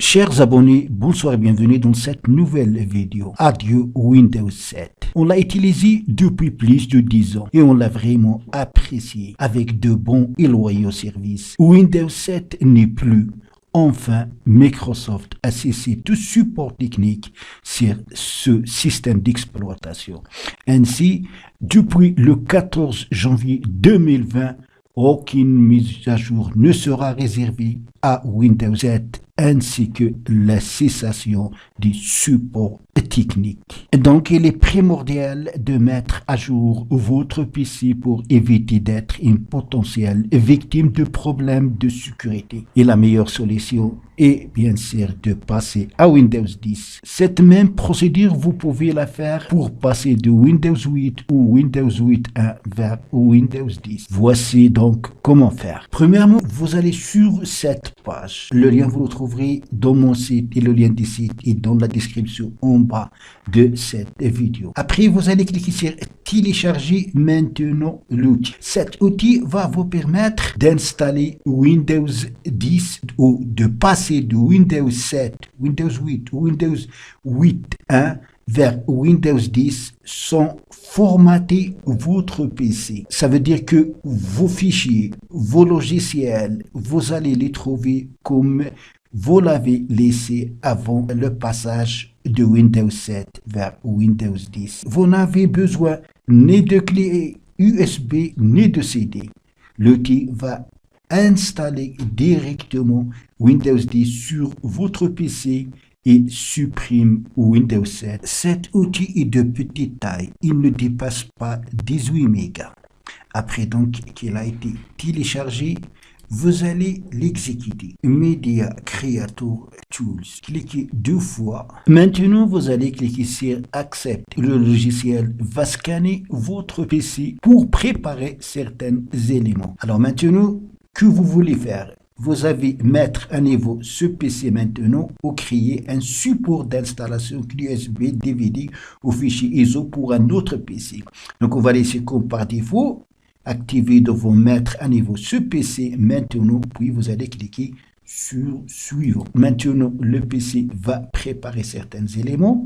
Chers abonnés, bonsoir et bienvenue dans cette nouvelle vidéo. Adieu Windows 7. On l'a utilisé depuis plus de 10 ans et on l'a vraiment apprécié avec de bons et loyaux services. Windows 7 n'est plus. Enfin, Microsoft a cessé tout support technique sur ce système d'exploitation. Ainsi, depuis le 14 janvier 2020, aucune mise à jour ne sera réservée à Windows 7 ainsi que la cessation du support technique. Donc, il est primordial de mettre à jour votre PC pour éviter d'être une potentielle victime de problèmes de sécurité. Et la meilleure solution est bien sûr de passer à Windows 10. Cette même procédure, vous pouvez la faire pour passer de Windows 8 ou Windows 8.1 vers Windows 10. Voici donc comment faire. Premièrement, vous allez sur cette page. Le lien, vous le trouverez dans mon site et le lien du site est dans la description en bas de cette vidéo. Après, vous allez cliquer sur télécharger maintenant l'outil. Cet outil va vous permettre d'installer Windows 10 ou de passer de Windows 7, Windows 8 ou Windows 8.1 vers Windows 10 sans formater votre PC. Ça veut dire que vos fichiers, vos logiciels, vous allez les trouver comme vous l'avez laissé avant le passage de Windows 7 vers Windows 10. Vous n'avez besoin ni de clé USB ni de CD. L'outil va installer directement Windows 10 sur votre PC et supprime Windows 7. Cet outil est de petite taille. Il ne dépasse pas 18 mégas. Après donc qu'il a été téléchargé, vous allez l'exécuter. Media Creator Tools. Cliquez 2 fois. Maintenant, vous allez cliquer sur Accept. Le logiciel va scanner votre PC pour préparer certains éléments. Alors maintenant, que vous voulez faire? Vous allez mettre à niveau ce PC maintenant ou créer un support d'installation clé USB, DVD ou fichier ISO pour un autre PC. Donc, on va laisser comme par défaut. Activez de vous mettre à niveau ce PC maintenant, puis vous allez cliquer sur suivant. Maintenant, le PC va préparer certains éléments.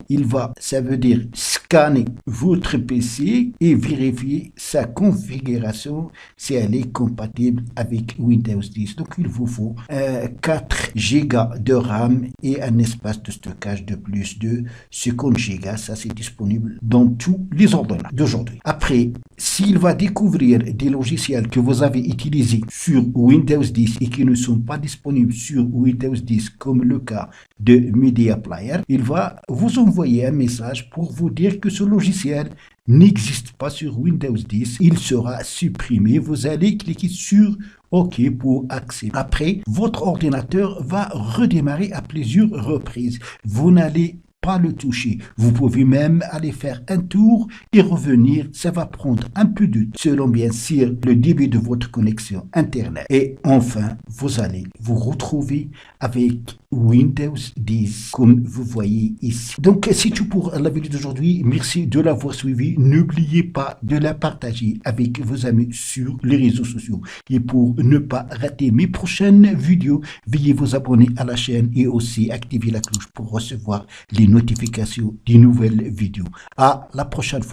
Ça veut dire scanner votre PC et vérifier sa configuration si elle est compatible avec Windows 10. Donc, il vous faut 4 Go de RAM et un espace de stockage de plus de 50 Go. Ça, c'est disponible dans tous les ordinateurs d'aujourd'hui. Après, s'il va découvrir des logiciels que vous avez utilisés sur Windows 10 et qui ne sont pas disponibles sur Windows 10, comme le cas de Media Player, il va vous envoyer un message pour vous dire que ce logiciel n'existe pas sur Windows 10. Il sera supprimé. Vous allez cliquer sur OK pour accepter. Après, votre ordinateur va redémarrer à plusieurs reprises. Vous n'allez pas le toucher. Vous pouvez même aller faire un tour et revenir. Ça va prendre un peu de temps, selon bien sûr le débit de votre connexion Internet. Et enfin, vous allez vous retrouver avec Windows 10, comme vous voyez ici. Donc, c'est tout pour la vidéo d'aujourd'hui. Merci de l'avoir suivi. N'oubliez pas de la partager avec vos amis sur les réseaux sociaux. Et pour ne pas rater mes prochaines vidéos, veuillez vous abonner à la chaîne et aussi activer la cloche pour recevoir les notifications des nouvelles vidéos. À la prochaine fois.